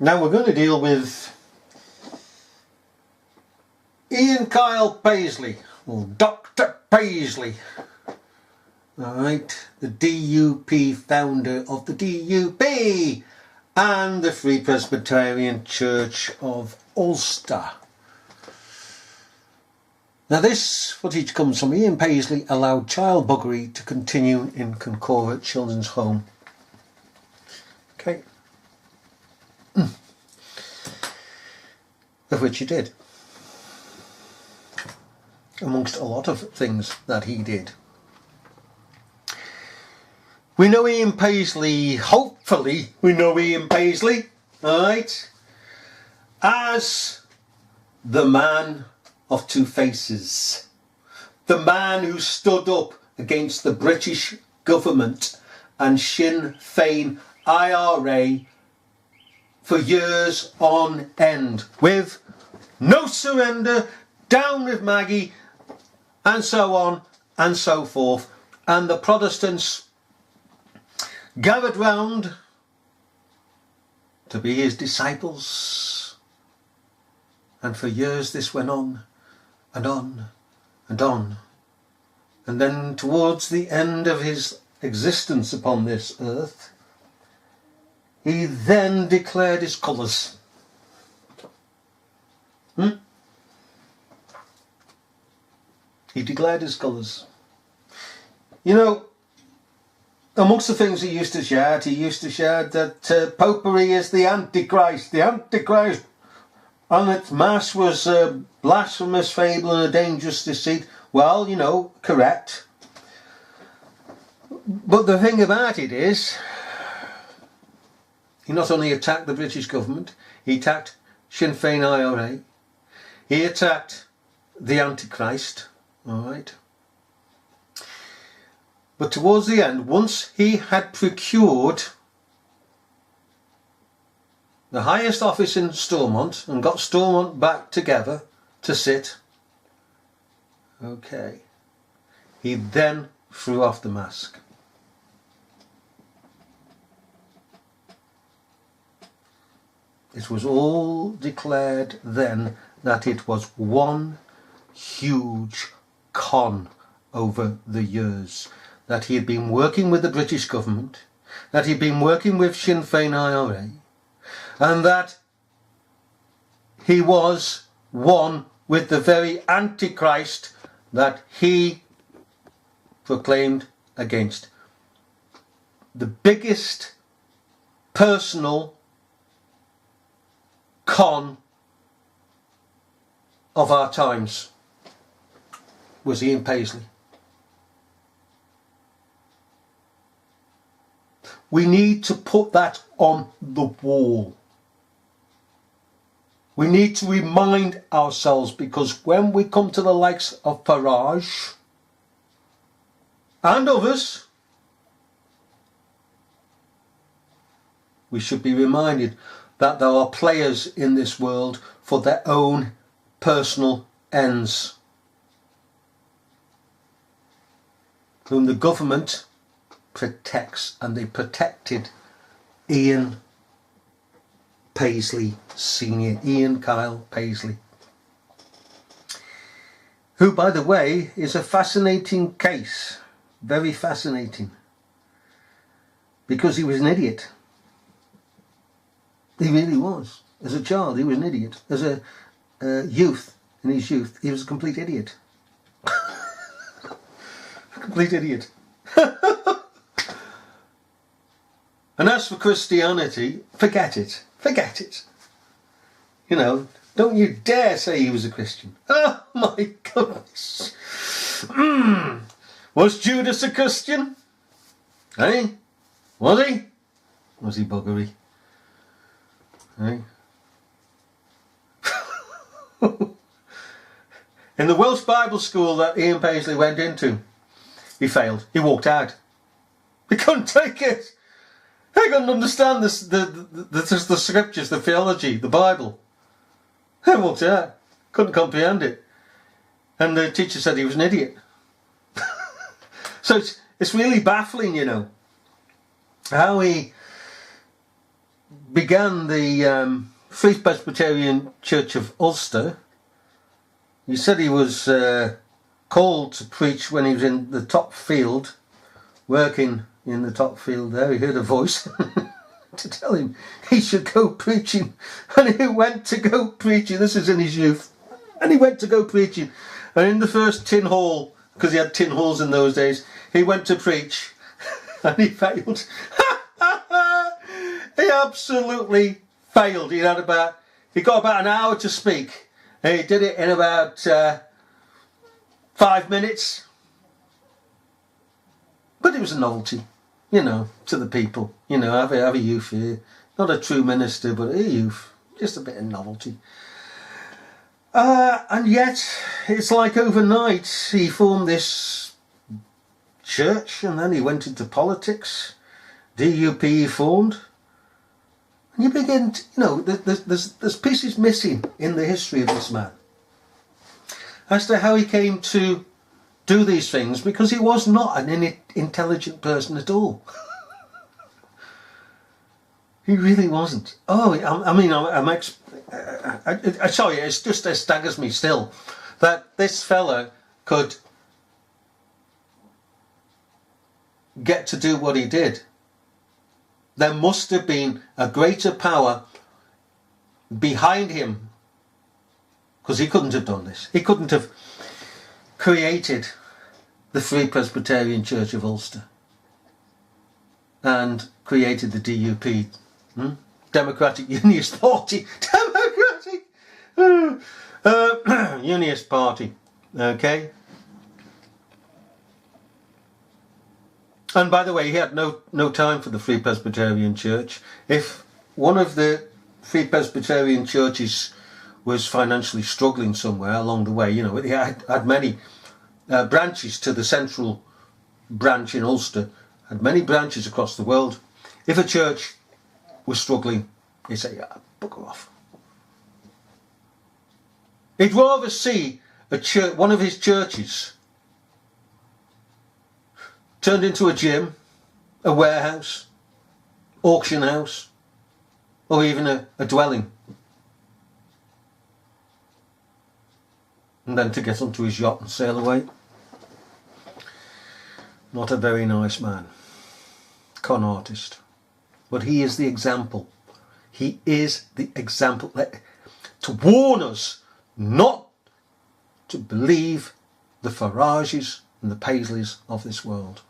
Now we're going to deal with Ian Kyle Paisley, or Dr. Paisley. Alright, the DUP founder of the DUP and the Free Presbyterian Church of Ulster. Now this footage comes from Ian Paisley allowed child buggery to continue in Kincora Children's Home. Okay. Of which he did. Amongst a lot of things that he did. We know Ian Paisley, hopefully we know Ian Paisley, alright, as the man of two faces. The man who stood up against the British government and Sinn Féin IRA for years on end, with no surrender, down with Maggie, and so on and so forth. And the Protestants gathered round to be his disciples. And for years this went on and on and on. And then towards the end of his existence upon this earth, he then declared his colours. He declared his colours. You know, amongst the things he used to shout that Popery is the Antichrist. The Antichrist on its mass was a blasphemous fable and a dangerous deceit. Well, you know, correct. But the thing about it is, he not only attacked the British government, he attacked Sinn Féin IRA, he attacked the Antichrist, alright. But towards the end, once he had procured the highest office in Stormont and got Stormont back together to sit, okay, he then threw off the mask. It was all declared then that it was one huge con over the years. That he had been working with the British government, that he'd been working with Sinn Féin IRA, and that he was one with the very Antichrist that he proclaimed against. The biggest personal con of our times was Ian Paisley. We need to put that on the wall. We need to remind ourselves, because when we come to the likes of Farage and others, we should be reminded that there are players in this world for their own personal ends, whom the government protects, and they protected Ian Paisley Senior, Ian Kyle Paisley, who, by the way, is a fascinating case, very fascinating, because he was an idiot. He really was. As a child, he was an idiot. As a youth, in his youth, he was a complete idiot. A complete idiot. And as for Christianity, forget it. Forget it. You know, don't you dare say he was a Christian. Oh my goodness. Was Judas a Christian? Eh? Was he? Was he buggery? Eh? In the Welsh Bible school that Ian Paisley went into, he failed. He walked out. He couldn't take it. He couldn't understand the scriptures, the theology, the Bible. He walked out. Couldn't comprehend it. And the teacher said he was an idiot. So it's really baffling, you know, how he began the Free Presbyterian Church of Ulster. He said he was called to preach when he was in the top field, working in the top field there. He heard a voice to tell him he should go preaching, and he went to go preaching. This is in his youth, and he went to go preaching, and in the first tin hall, because he had tin halls in those days, he went to preach and he failed. He absolutely failed. He got about an hour to speak. He did it in about 5 minutes. But it was a novelty, you know, to the people. You know, have a youth here. Not a true minister, but a youth. Just a bit of novelty. And yet, it's like overnight he formed this church, and then he went into politics. DUP he formed. And you begin to, you know, there's pieces missing in the history of this man as to how he came to do these things, because he was not an intelligent person at all. He really wasn't. Oh, I sorry, it just staggers me still that this fella could get to do what he did. There must have been a greater power behind him, because he couldn't have done this. He couldn't have created the Free Presbyterian Church of Ulster and created the DUP, Democratic Unionist Party. Unionist Party, okay? And by the way, he had no time for the Free Presbyterian Church. If one of the Free Presbyterian churches was financially struggling somewhere along the way, you know, he had many branches to the central branch in Ulster, had many branches across the world. If a church was struggling, he'd say, yeah, bugger off. He'd rather see one of his churches turned into a gym, a warehouse, auction house, or even a dwelling, and then to get onto his yacht and sail away. Not a very nice man. Con artist. But he is the example. He is the example to warn us not to believe the Farages and the Paisleys of this world.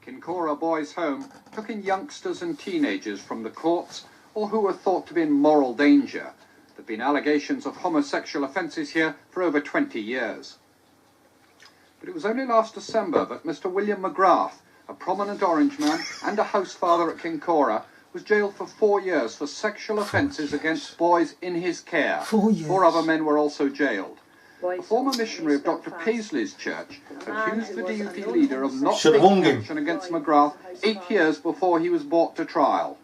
Kincora Boys' Home took in youngsters and teenagers from the courts or who were thought to be in moral danger. There have been allegations of homosexual offences here for over 20 years. But it was only last December that Mr. William McGrath, a prominent Orangeman and a house father at Kincora, was jailed for 4 years for sexual offences against boys in his care. 4 years. 4 other men were also jailed. A former missionary of Dr. Paisley's church accused the DUP leader of not taking action against McGrath 8 years before he was brought to trial.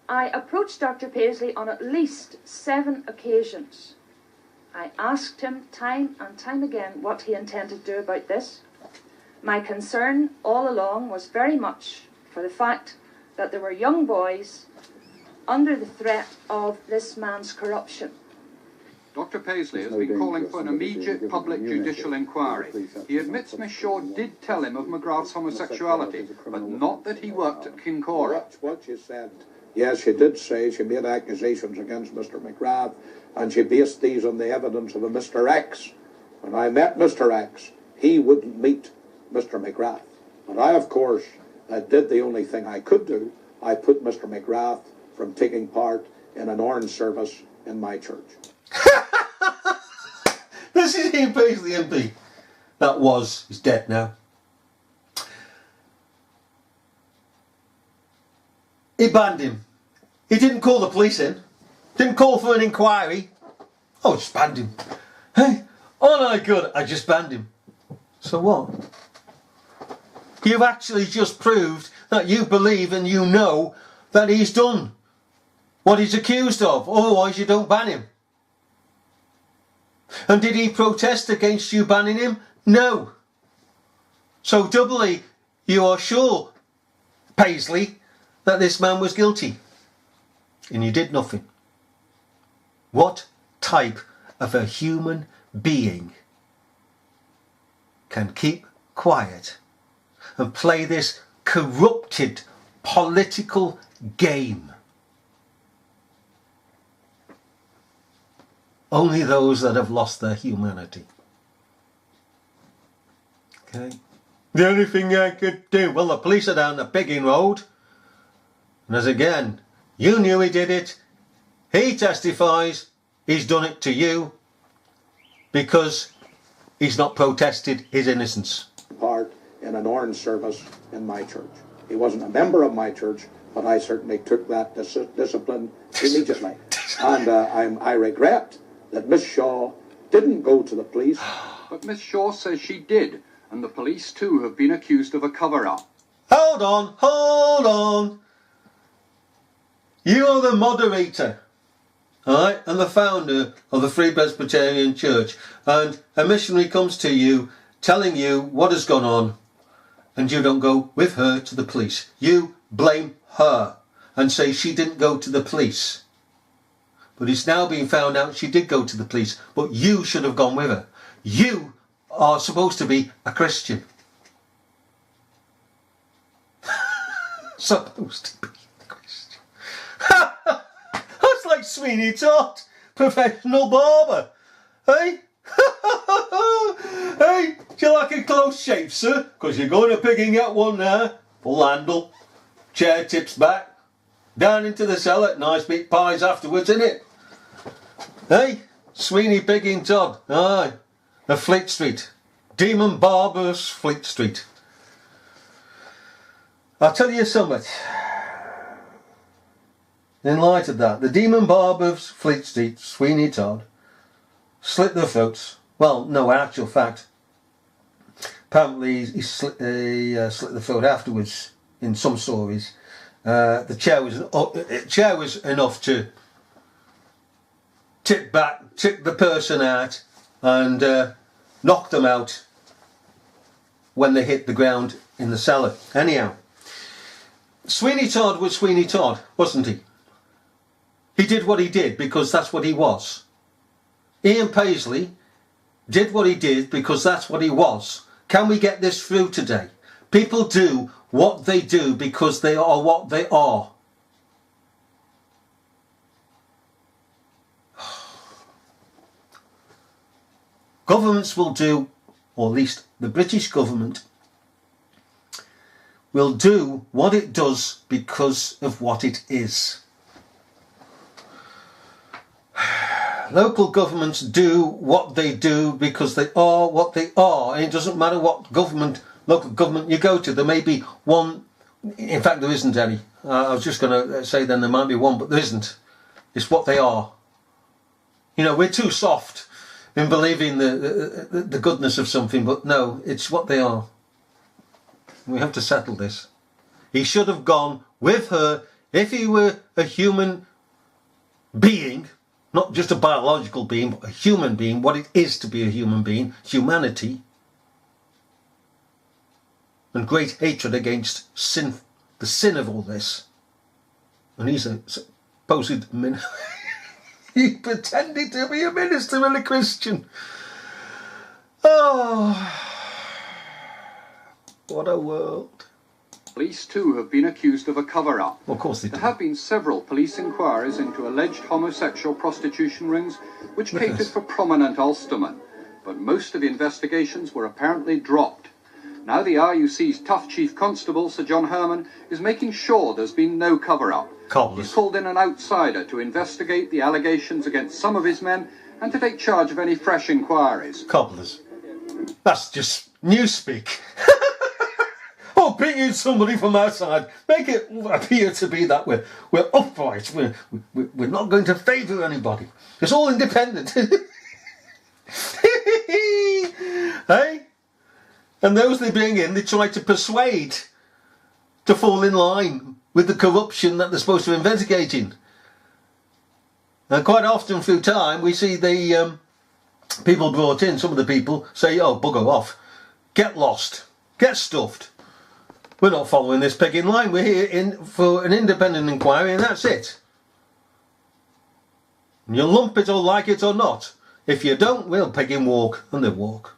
I approached Dr. Paisley on at least 7 occasions. I asked him time and time again what he intended to do about this. My concern all along was very much for the fact that there were young boys under the threat of this man's corruption. Dr. Paisley has been calling for an immediate public judicial inquiry. He admits Miss Shaw did tell him of McGrath's homosexuality, but not that he worked at Kincora. That's what she said. Yes, she did say she made accusations against Mr. McGrath, and she based these on the evidence of a Mr. X. When I met Mr. X, he wouldn't meet Mr. McGrath. And I, of course, did the only thing I could do. I put Mr. McGrath from taking part in an orange service in my church. This is Ian Paisley MP. That was, he's dead now. He banned him. He didn't call the police in. Didn't call for an inquiry. Oh, just banned him. Hey, oh no, good. I just banned him. So what? You've actually just proved that you believe and you know that he's done what he's accused of. Otherwise, you don't ban him. And did he protest against you banning him? No. So doubly, you are sure, Paisley, that this man was guilty. And you did nothing. What type of a human being can keep quiet and play this corrupted political game? Only those that have lost their humanity. Okay. The only thing I could do, well, the police are down the Pigging Road. And as again, you knew he did it. He testifies he's done it to you because he's not protested his innocence. Part in an orange service in my church. He wasn't a member of my church, but I certainly took that discipline immediately. And I regret that Miss Shaw didn't go to the police. But Miss Shaw says she did, and the police too have been accused of a cover-up. Hold on. You are the moderator, alright, and the founder of the Free Presbyterian Church, and a missionary comes to you telling you what has gone on, and you don't go with her to the police. You blame her and say she didn't go to the police. But it's now been found out she did go to the police, but you should have gone with her. You are supposed to be a Christian. Supposed to be a Christian. That's like Sweeney Todd, professional barber. Hey? Hey, do you like a close shave, sir? Because you're going to picking out one now. Full handle, chair tips back, down into the cellar, nice meat pies afterwards, innit? Hey, Sweeney Pigging Todd, aye, of Fleet Street. Demon Barbers, Fleet Street. I'll tell you something. In light of that, the Demon Barbers, Fleet Street, Sweeney Todd, slit their throats. Well, no, actual fact. Apparently he slit the throat afterwards in some stories. The chair was enough to tip the person out and knock them out when they hit the ground in the cellar. Anyhow, Sweeney Todd was Sweeney Todd, wasn't he? He did what he did because that's what he was. Ian Paisley did what he did because that's what he was. Can we get this through today? People do what they do because they are what they are. Governments will do, or at least the British government, will do what it does because of what it is. Local governments do what they do because they are what they are. And it doesn't matter what local government you go to. There may be one, in fact there isn't any. I was just going to say then there might be one, but there isn't. It's what they are. You know, we're too soft in believing the goodness of something, but no, it's what they are. We have to settle this. He should have gone with her if he were a human being, not just a biological being, but a human being, what it is to be a human being, humanity, and great hatred against sin, the sin of all this. And he's a supposed minister. He pretended to be a minister and a Christian. Oh, what a world. Police too have been accused of a cover-up. Well, of course they do. There have been several police inquiries into alleged homosexual prostitution rings which catered for prominent Ulstermen, but most of the investigations were apparently dropped. Now the RUC's tough Chief Constable, Sir John Herman, is making sure there's been no cover-up. He's called in an outsider to investigate the allegations against some of his men and to take charge of any fresh inquiries. Cobblers. That's just newspeak. Oh, bring in somebody from outside. Make it appear to be that we're upright. We're not going to favour anybody. It's all independent. Hey? And those they bring in, they try to persuade to fall in line with the corruption that they're supposed to be investigating. And quite often through time, we see the people brought in, some of the people say, oh, bugger off. Get lost. Get stuffed. We're not following this pig in line. We're here for an independent inquiry, and that's it. And you'll lump it or like it or not. If you don't, we'll pig in walk, and they'll walk.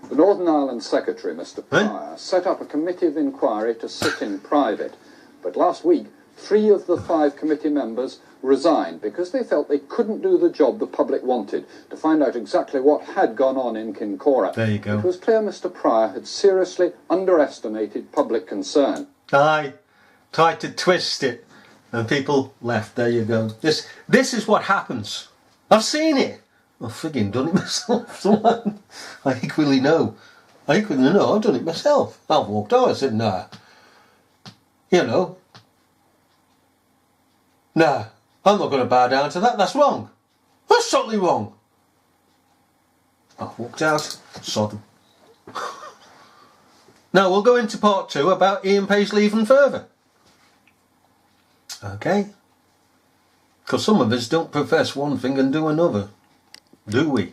The Northern Ireland Secretary, Mr. Pryor, set up a committee of inquiry to sit in private. But last week, 3 of the 5 committee members resigned because they felt they couldn't do the job the public wanted, to find out exactly what had gone on in Kincora. There you go. It was clear Mr. Pryor had seriously underestimated public concern. I tried to twist it, and people left. There you go. This is what happens. I've seen it. I've frigging done it myself. I equally know. I've done it myself. I've walked out. I said, nah. You know. Nah, I'm not going to bow down to that. That's wrong. That's totally wrong. I walked out. Sod them. Now we'll go into part 2 about Ian Paisley even further. Okay? Because some of us don't profess one thing and do another. Do we?